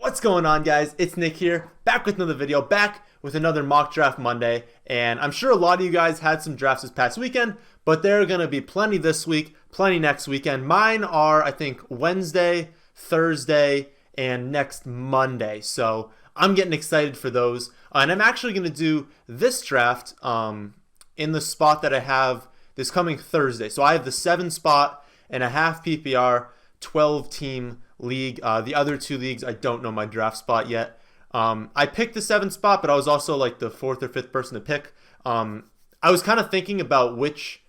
What's going on, guys? It's Nick here, back with another video, back with another mock draft Monday. And I'm sure a lot of you guys had some drafts this past weekend, but there are going to be plenty this week, plenty next weekend. Mine are, I think, Wednesday, Thursday, and next Monday. So I'm getting excited for those. And I'm actually going to do this draft in the spot that I have this coming Thursday. So I have the 7 spot and a half PPR, 12 team league. The other 2 leagues, I don't know my draft spot yet. I picked the 7 spot, but I was also like the 4th or 5th person to pick. I was kind of thinking about which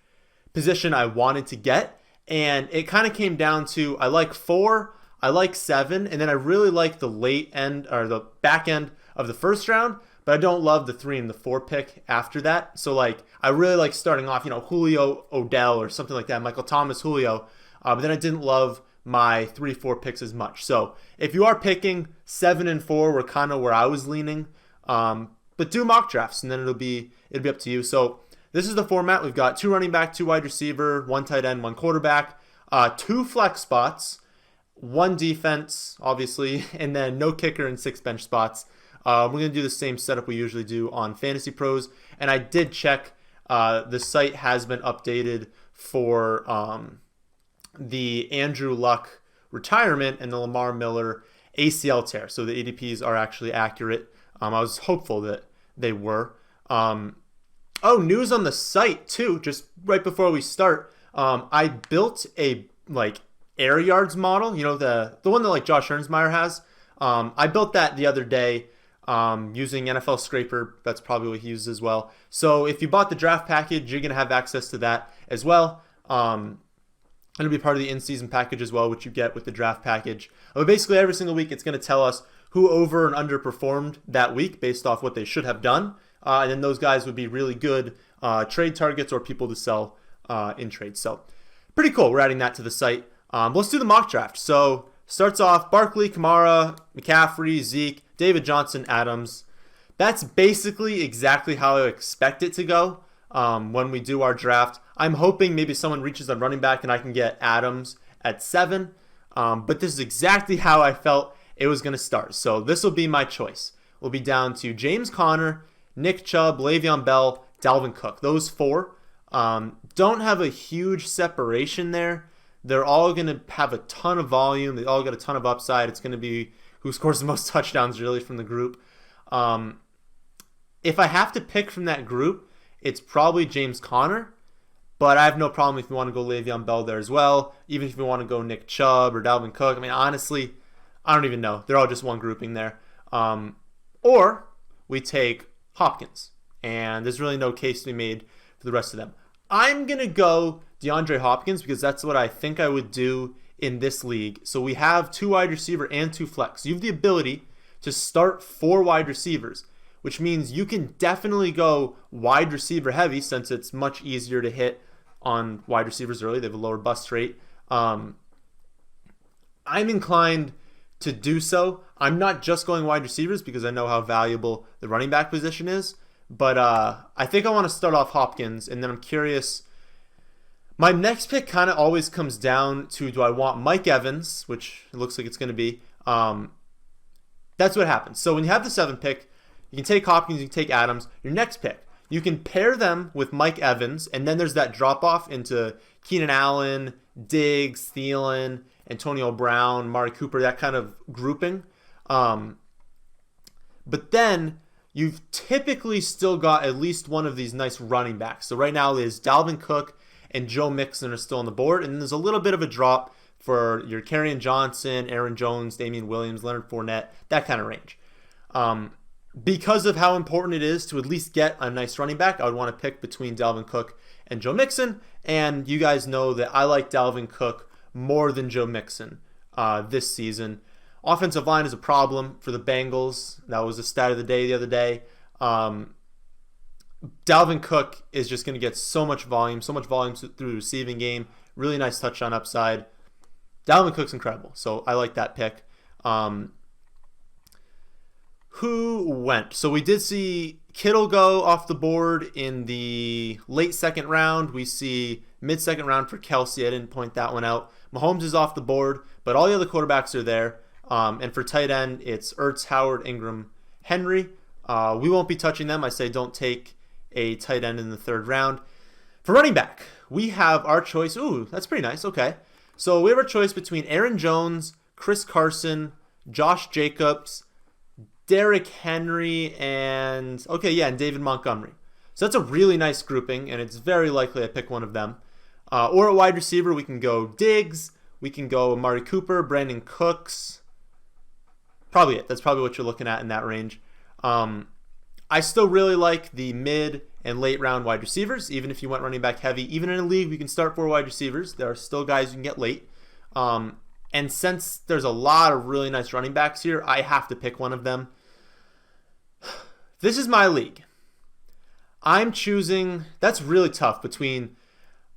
position I wanted to get, and it kind of came down to I like 4, I like 7, and then I really like the late end or the back end of the first round, but I don't love the 3 and the 4 pick after that. So like I really like starting off, Julio, Odell, or something like that, Michael Thomas, Julio, but then I didn't love my 3-4 picks as much. So if you are picking 7 and 4, were kind of where I was leaning. But do mock drafts, and then it'll be up to you. So this is the format. We've got 2 running back, 2 wide receiver, 1 tight end, 1 quarterback, 2 flex spots, 1 defense, obviously, and then no kicker and 6 bench spots. We're going to do the same setup we usually do on Fantasy Pros. And I did check. The site has been updated for the Andrew Luck retirement and the Lamar Miller ACL tear. So the ADPs are actually accurate. I was hopeful that they were. News on the site too, just right before we start. I built a air yards model, the one that Josh Hernsmeyer has. I built that the other day using NFL Scraper. That's probably what he uses as well. So if you bought the draft package, you're going to have access to that as well. It'll be part of the in-season package as well, which you get with the draft package. But basically, every single week, it's going to tell us who over and underperformed that week based off what they should have done. And then those guys would be really good trade targets or people to sell in trades. So pretty cool. We're adding that to the site. Let's do the mock draft. So starts off Barkley, Kamara, McCaffrey, Zeke, David Johnson, Adams. That's basically exactly how I expect it to go when we do our draft. I'm hoping maybe someone reaches on running back and I can get Adams at 7. But this is exactly how I felt it was going to start. So this will be my choice. We'll be down to James Conner, Nick Chubb, Le'Veon Bell, Dalvin Cook. Those 4 don't have a huge separation there. They're all going to have a ton of volume. They all got a ton of upside. It's going to be who scores the most touchdowns really from the group. If I have to pick from that group, it's probably James Conner. But I have no problem if you want to go Le'Veon Bell there as well. Even if you want to go Nick Chubb or Dalvin Cook. I mean, honestly, I don't even know. They're all just one grouping there. Or we take Hopkins. And there's really no case to be made for the rest of them. I'm going to go DeAndre Hopkins because that's what I think I would do in this league. So we have 2 wide receiver and 2 flex. You have the ability to start 4 wide receivers, which means you can definitely go wide receiver heavy since it's much easier to hit on wide receivers early. They have a lower bust rate. I'm inclined to do so. I'm not just going wide receivers because I know how valuable the running back position is. But I think I want to start off Hopkins, and then I'm curious. My next pick kind of always comes down to, do I want Mike Evans, which it looks like it's going to be. That's what happens. So when you have the 7th pick, you can take Hopkins, you can take Adams. Your next pick, you can pair them with Mike Evans, and then there's that drop-off into Keenan Allen, Diggs, Thielen, Antonio Brown, Mari Cooper, that kind of grouping. But then you've typically still got at least one of these nice running backs. So right now there's Dalvin Cook and Joe Mixon are still on the board, and there's a little bit of a drop for your Kerryon Johnson, Aaron Jones, Damian Williams, Leonard Fournette, that kind of range. Because of how important it is to at least get a nice running back, I would want to pick between Dalvin Cook and Joe Mixon. And you guys know that I like Dalvin Cook more than Joe Mixon this season. Offensive line is a problem for the Bengals. That was the stat of the day the other day. Dalvin Cook is just going to get so much volume through the receiving game. Really nice touchdown upside. Dalvin Cook's incredible, so I like that pick. Who went? So we did see Kittle go off the board in the late 2nd round. We see mid-2nd round for Kelsey. I didn't point that one out. Mahomes is off the board, but all the other quarterbacks are there. And for tight end, it's Ertz, Howard, Ingram, Henry. We won't be touching them. I say don't take a tight end in the third round. For running back, we have our choice. Ooh, that's pretty nice. Okay. So we have our choice between Aaron Jones, Chris Carson, Josh Jacobs, Derrick Henry, and David Montgomery. So that's a really nice grouping, and it's very likely I pick one of them. Or at wide receiver, we can go Diggs, we can go Amari Cooper, Brandon Cooks. Probably it. That's probably what you're looking at in that range. I still really like the mid and late round wide receivers, even if you went running back heavy. Even in a league, we can start 4 wide receivers. There are still guys you can get late. And since there's a lot of really nice running backs here, I have to pick one of them. This is my league. I'm choosing, that's really tough between,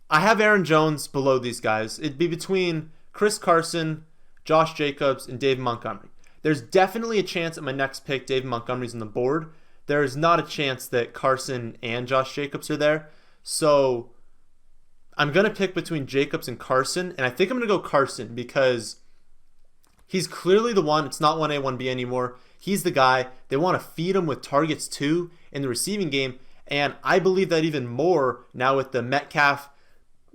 I have Aaron Jones below these guys. It'd be between Chris Carson, Josh Jacobs, and David Montgomery. There's definitely a chance at my next pick, David Montgomery's on the board. There is not a chance that Carson and Josh Jacobs are there. So I'm going to pick between Jacobs and Carson, and I think I'm going to go Carson because he's clearly the one. It's not 1A, 1B anymore. He's the guy. They want to feed him with targets too in the receiving game, and I believe that even more now with the Metcalf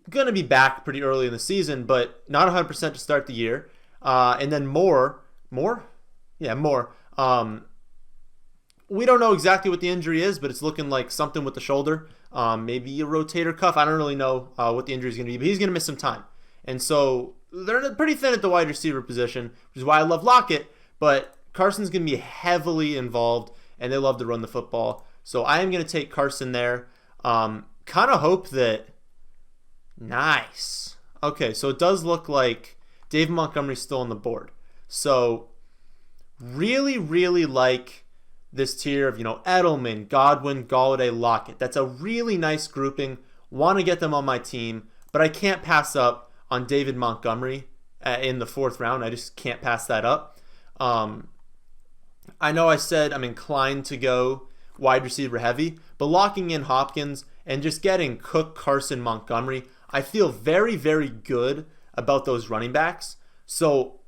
going to be back pretty early in the season, but not 100% to start the year. And then Moore. We don't know exactly what the injury is, but it's looking like something with the shoulder. Maybe a rotator cuff. I don't really know what the injury is going to be, but he's going to miss some time. And so they're pretty thin at the wide receiver position, which is why I love Lockett. But Carson's going to be heavily involved, and they love to run the football. So I am going to take Carson there. Kind of hope that... Nice. Okay, so it does look like David Montgomery's still on the board. So really, really like this tier of, Edelman, Godwin, Golladay, Lockett. That's a really nice grouping. Want to get them on my team, but I can't pass up on David Montgomery in the 4th round. I just can't pass that up. I know I said I'm inclined to go wide receiver heavy, but locking in Hopkins and just getting Cook, Carson, Montgomery, I feel very, very good about those running backs. So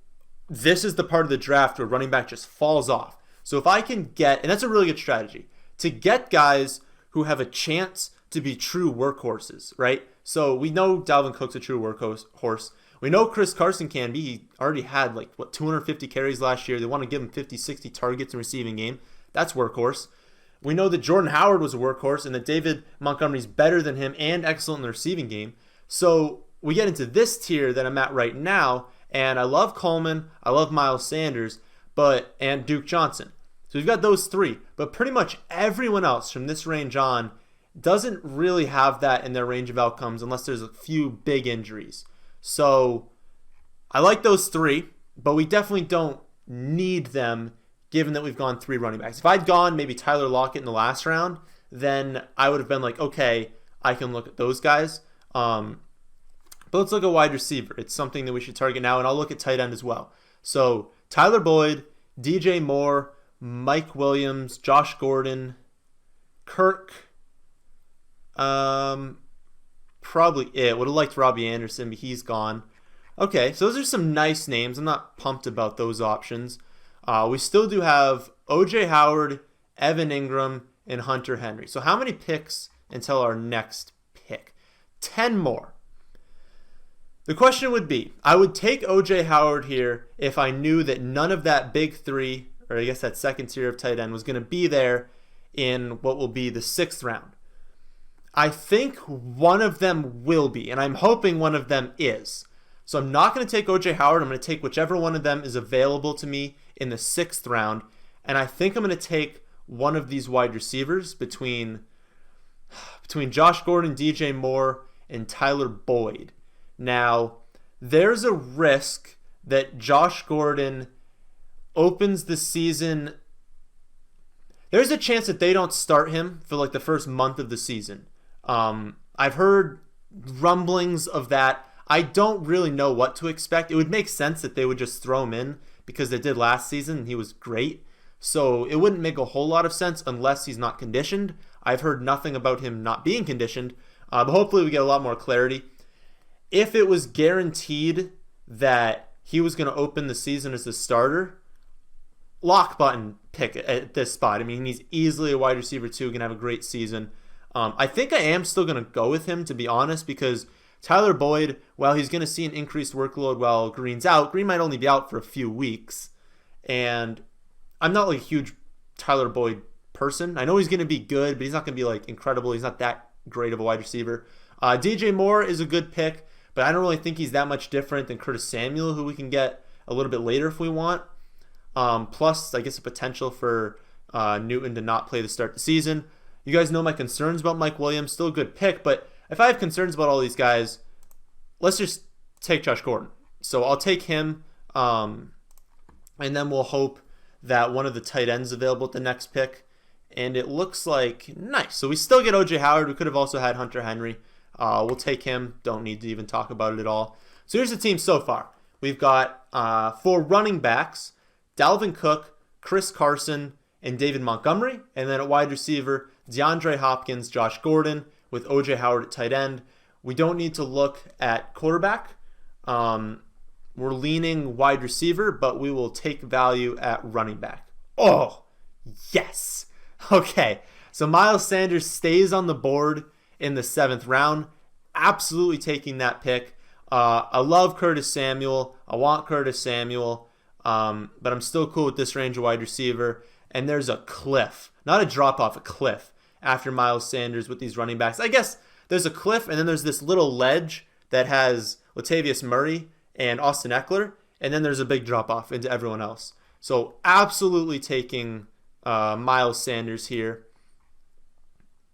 this is the part of the draft where running back just falls off. So if I can get, and that's a really good strategy, to get guys who have a chance to be true workhorses, right? So we know Dalvin Cook's a true workhorse. We know Chris Carson can be. He already had 250 carries last year. They want to give him 50, 60 targets in receiving game. That's workhorse. We know that Jordan Howard was a workhorse and that David Montgomery's better than him and excellent in the receiving game. So we get into this tier that I'm at right now, and I love Coleman, I love Miles Sanders, and Duke Johnson. So we've got those 3, but pretty much everyone else from this range on doesn't really have that in their range of outcomes unless there's a few big injuries. So I like those 3, but we definitely don't need them given that we've gone 3 running backs. If I'd gone maybe Tyler Lockett in the last round, then I would have been like, okay, I can look at those guys. But let's look at wide receiver. It's something that we should target now, and I'll look at tight end as well. So Tyler Boyd, DJ Moore, Mike Williams, Josh Gordon, Kirk, probably it. Would have liked Robbie Anderson, but he's gone. Okay, so those are some nice names. I'm not pumped about those options. We still do have O.J. Howard, Evan Ingram, and Hunter Henry. So how many picks until our next pick? 10 more. The question would be, I would take O.J. Howard here if I knew that none of that big 3, or I guess that second tier of tight end, was going to be there in what will be the 6th round. I think one of them will be, and I'm hoping one of them is. So I'm not going to take O.J. Howard. I'm going to take whichever one of them is available to me in the 6th round, and I think I'm going to take one of these wide receivers between Josh Gordon, DJ Moore, and Tyler Boyd. Now, there's a risk that Josh Gordon opens the season. There's a chance that they don't start him for the first month of the season. I've heard rumblings of that. I don't really know what to expect. It would make sense that they would just throw him in because they did last season and he was great. So it wouldn't make a whole lot of sense unless he's not conditioned. I've heard nothing about him not being conditioned, but hopefully we get a lot more clarity. If it was guaranteed that he was going to open the season as the starter, lock button pick at this spot. I mean, he's easily a wide receiver 2, going to have a great season. I think I am still going to go with him, to be honest, because Tyler Boyd, while he's going to see an increased workload while Green's out, Green might only be out for a few weeks. And I'm not like a huge Tyler Boyd person. I know he's going to be good, but he's not going to be like incredible. He's not that great of a wide receiver. DJ Moore is a good pick, but I don't really think he's that much different than Curtis Samuel, who we can get a little bit later if we want. Plus, I guess, a potential for Newton to not play the start of the season. You guys know my concerns about Mike Williams. Still a good pick, but if I have concerns about all these guys, let's just take Josh Gordon. So I'll take him, and then we'll hope that one of the tight ends available at the next pick. And it looks like nice. So we still get O.J. Howard. We could have also had Hunter Henry. We'll take him. Don't need to even talk about it at all. So here's the team so far. We've got 4 running backs: Dalvin Cook, Chris Carson, and David Montgomery. And then at wide receiver, DeAndre Hopkins, Josh Gordon, with O.J. Howard at tight end. We don't need to look at quarterback. We're leaning wide receiver, but we will take value at running back. Oh, yes. Okay, so Miles Sanders stays on the board in the 7th round. Absolutely taking that pick. I love Curtis Samuel. I want Curtis Samuel, but I'm still cool with this range of wide receiver. And there's a cliff, not a drop-off, a cliff after Miles Sanders with these running backs. I guess there's a cliff, and then there's this little ledge that has Latavius Murray and Austin Eckler, and then there's a big drop-off into everyone else. So absolutely taking Miles Sanders here.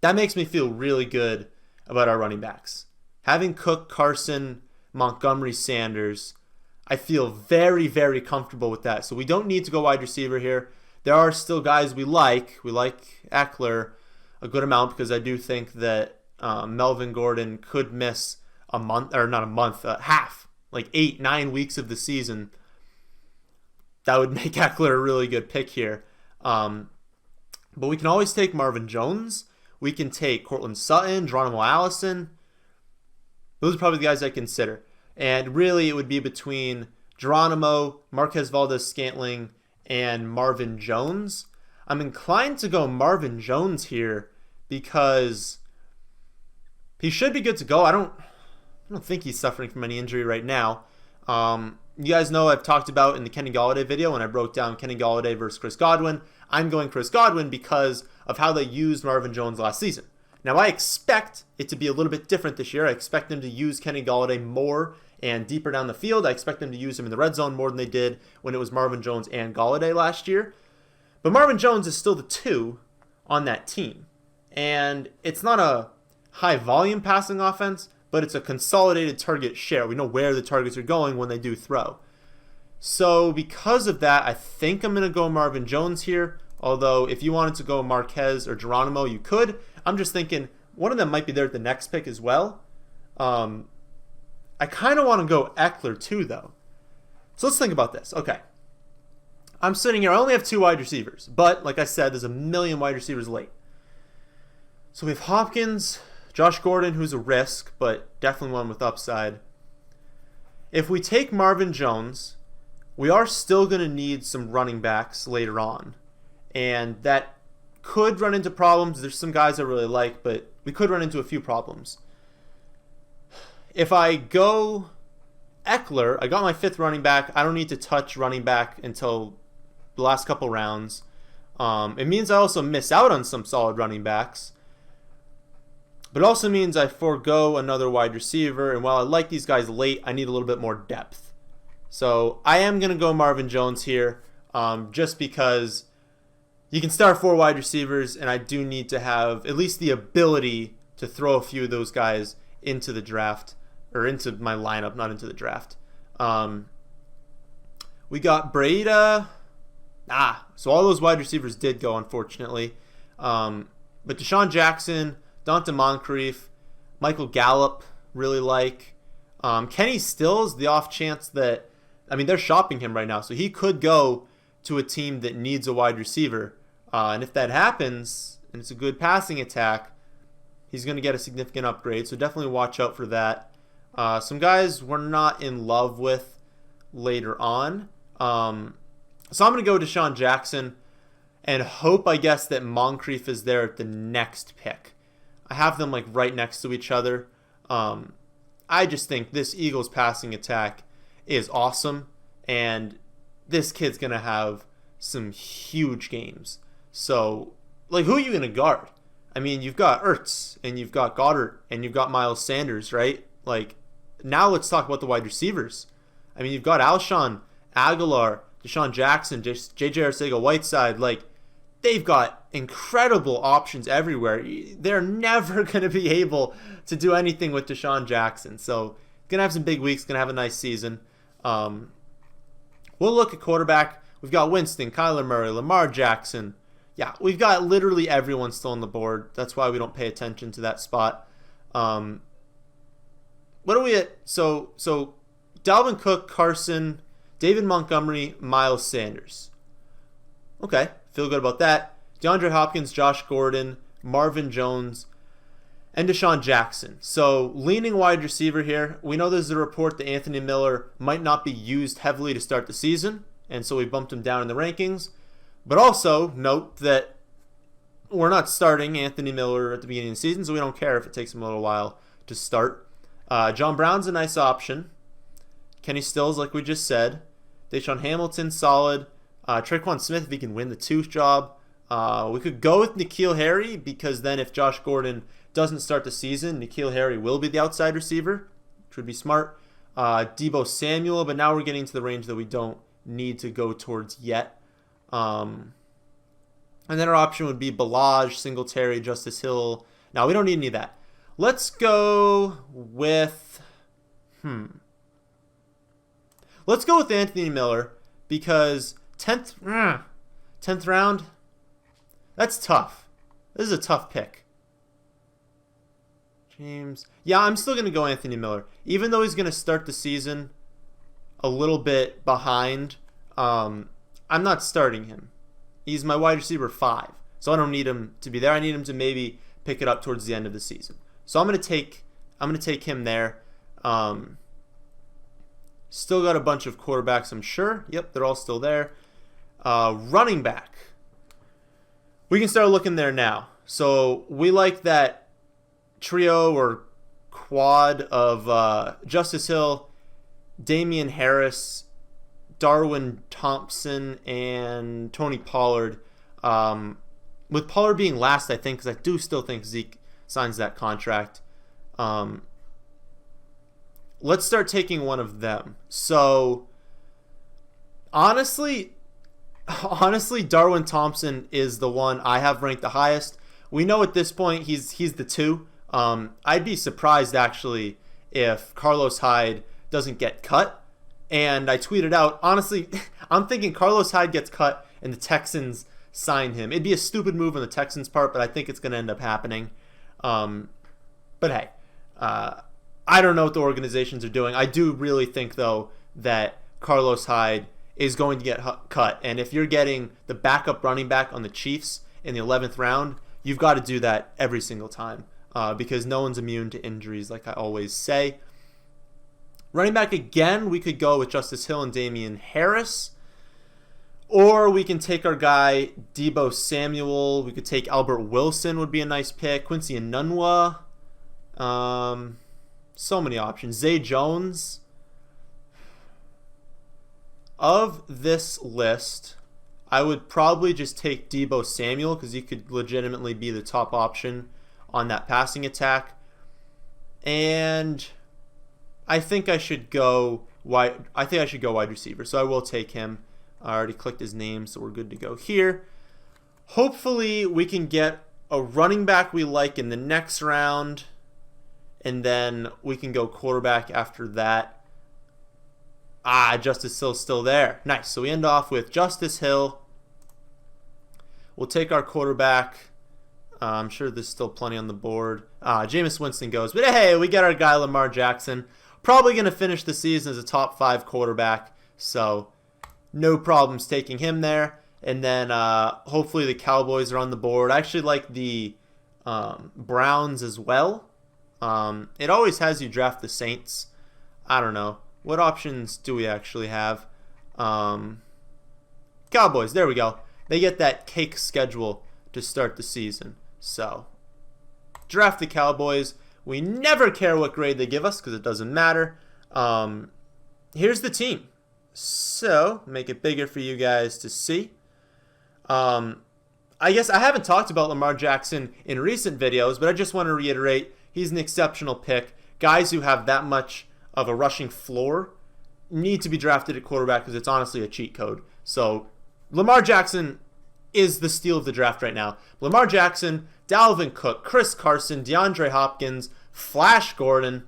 That makes me feel really good about our running backs. Having Cook, Carson, Montgomery, Sanders, I feel very, very comfortable with that. So we don't need to go wide receiver here. There are still guys we like. We like Eckler a good amount because I do think that Melvin Gordon could miss a month, or not a month, half, like 8-9 weeks of the season. That would make Eckler a really good pick here. But we can always take Marvin Jones. We can take Cortland Sutton, Geronimo Allison. Those are probably the guys I consider. And really it would be between Geronimo, Marquez Valdes-Scantling, and Marvin Jones. I'm inclined to go Marvin Jones here because he should be good to go. I don't think he's suffering from any injury right now. You guys know I've talked about in the Kenny Golladay video when I broke down Kenny Golladay versus Chris Godwin. I'm going Chris Godwin because of how they used Marvin Jones last season. Now I expect it to be a little bit different this year. I expect them to use Kenny Golladay more and deeper down the field. I expect them to use him in the red zone more than they did when it was Marvin Jones and Golladay last year. But Marvin Jones is still the 2 on that team. And it's not a high volume passing offense, but it's a consolidated target share. We know where the targets are going when they do throw. So because of that, I think I'm going to go Marvin Jones here. Although if you wanted to go Marquez or Geronimo, you could. I'm just thinking one of them might be there at the next pick as well. I kind of want to go Eckler too, though. So let's think about this. Okay. I'm sitting here. I only have 2 wide receivers. But like I said, there's a million wide receivers late. So we have Hopkins, Josh Gordon, who's a risk, but definitely one with upside. If we take Marvin Jones, we are still going to need some running backs later on. And that could run into problems. There's some guys I really like, but we could run into a few problems. If I go Eckler, I got my 5th running back. I don't need to touch running back until the last couple rounds. It means I also miss out on some solid running backs. But it also means I forego another wide receiver. And while I like these guys late, I need a little bit more depth. So I am going to go Marvin Jones here just because you can start 4 wide receivers, and I do need to have at least the ability to throw a few of those guys into the draft, or into my lineup, not into the draft. We got Breida. So all those wide receivers did go, unfortunately. But Deshaun Jackson, Dante Moncrief, Michael Gallup, really like. Kenny Stills, the off chance that, they're shopping him right now, so he could go to a team that needs a wide receiver. And if that happens, and it's a good passing attack, he's going to get a significant upgrade. So definitely watch out for that. Some guys we're not in love with. later on. So I'm going to go Deshaun Jackson and hope, I guess, that Moncrief is there at the next pick. I have them like right next to each other. I just think this Eagles passing attack is awesome, and this kid's going to have some huge games. So, like, who are you going to guard? I mean, you've got Ertz, and you've got Goddard, and you've got Miles Sanders, right? Like, now let's talk about the wide receivers. I mean, you've got Alshon, Aguilar, Deshaun Jackson, J.J. Arcega-Whiteside. Like, they've got incredible options everywhere. They're never going to be able to do anything with Deshaun Jackson. So, going to have some big weeks, going to have a nice season. We'll look at quarterback. We've got Winston, Kyler Murray, Lamar Jackson. Yeah, we've got literally everyone still on the board. That's why we don't pay attention to that spot. What are we at? So Dalvin Cook, Carson, David Montgomery, Miles Sanders. Okay, feel good about that. DeAndre Hopkins, Josh Gordon, Marvin Jones, and Deshaun Jackson. So leaning wide receiver here. We know there's a report that Anthony Miller might not be used heavily to start the season, and so we bumped him down in the rankings. But also note that we're not starting Anthony Miller at the beginning of the season, so we don't care if it takes him a little while to start. John Brown's a nice option. Kenny Stills, like we just said. Deshaun Hamilton, solid. Traquan Smith, if he can win the tooth job. We could go with N'Keal Harry, because then if Josh Gordon doesn't start the season, N'Keal Harry will be the outside receiver, which would be smart. Deebo Samuel, but now we're getting to the range that we don't need to go towards yet. And then our option would be Balaj, Singletary, Justice Hill. Now, we don't need any of that. Let's go with... Let's go with Anthony Miller, because 10th round, that's tough. This is a tough pick. James. Yeah, I'm still going to go Anthony Miller. Even though he's going to start the season a little bit behind, I'm not starting him. He's my wide receiver 5. So I don't need him to be there. I need him to maybe pick it up towards the end of the season. So I'm going to take him there. Still got a bunch of quarterbacks, I'm sure. Yep, they're all still there. Running back. We can start looking there now. So we like that trio or quad of Justice Hill, Damian Harris, Darwin Thompson, and Tony Pollard. With Pollard being last, I think, because I do still think Zeke signs that contract. Let's start taking one of them. So, honestly, Darwin Thompson is the one I have ranked the highest. We know at this point he's the 2. I'd be surprised, actually, if Carlos Hyde doesn't get cut. And I tweeted out, honestly, I'm thinking Carlos Hyde gets cut and the Texans sign him. It'd be a stupid move on the Texans' part, but I think it's going to end up happening. But hey, I don't know what the organizations are doing. I do really think, though, that Carlos Hyde is going to get cut. And if you're getting the backup running back on the Chiefs in the 11th round, you've got to do that every single time because no one's immune to injuries, like I always say. Running back again, we could go with Justice Hill and Damian Harris. Or we can take our guy, Deebo Samuel. We could take Albert Wilson, would be a nice pick. Quincy Enunwa. So many options. Zay Jones. Of this list, I would probably just take Deebo Samuel because he could legitimately be the top option on that passing attack. And I think I should go wide receiver, so I will take him. I already clicked his name, so we're good to go here. Hopefully, we can get a running back we like in the next round, and then we can go quarterback after that. Justice Hill's still there. Nice. So we end off with Justice Hill. We'll take our quarterback. I'm sure there's still plenty on the board. Jameis Winston goes. But hey, we get our guy Lamar Jackson. Probably going to finish the season as a top 5 quarterback. So no problems taking him there. And then hopefully the Cowboys are on the board. I actually like the Browns as well. It always has you draft the Saints. I don't know. What options do we actually have? Cowboys, there we go. They get that cake schedule to start the season. So, draft the Cowboys. We never care what grade they give us because it doesn't matter. Here's the team. So, make it bigger for you guys to see. I guess I haven't talked about Lamar Jackson in recent videos, but I just want to reiterate, he's an exceptional pick. Guys who have that much of a rushing floor need to be drafted at quarterback because it's honestly a cheat code. So, Lamar Jackson is the steal of the draft right now. Lamar Jackson, Dalvin Cook, Chris Carson, DeAndre Hopkins, Flash Gordon,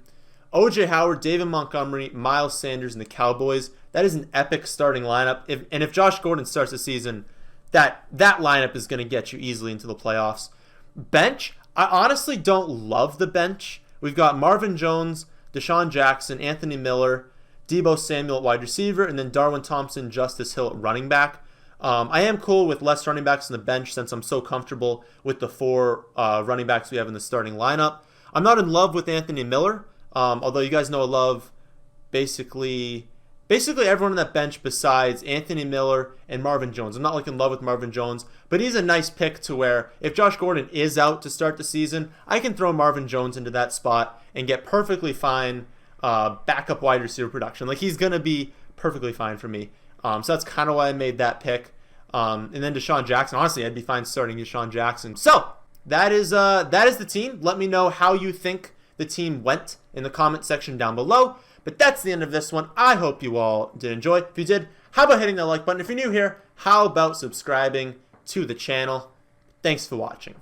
O.J. Howard, David Montgomery, Miles Sanders, and the Cowboys. That is an epic starting lineup. If Josh Gordon starts the season, that lineup is going to get you easily into the playoffs. Bench, I honestly don't love the bench. We've got Marvin Jones, Deshaun Jackson, Anthony Miller, Deebo Samuel at wide receiver, and then Darwin Thompson, Justice Hill at running back. I am cool with less running backs on the bench since I'm so comfortable with the 4 running backs we have in the starting lineup. I'm not in love with Anthony Miller, although you guys know I love basically everyone on that bench besides Anthony Miller and Marvin Jones. I'm not like in love with Marvin Jones, but he's a nice pick to where if Josh Gordon is out to start the season, I can throw Marvin Jones into that spot and get perfectly fine backup wide receiver production. Like, he's going to be perfectly fine for me. So that's kind of why I made that pick. And then Deshaun Jackson. Honestly, I'd be fine starting Deshaun Jackson. So that is the team. Let me know how you think the team went in the comment section down below. But that's the end of this one. I hope you all did enjoy. If you did, how about hitting the like button? If you're new here, how about subscribing to the channel? Thanks for watching.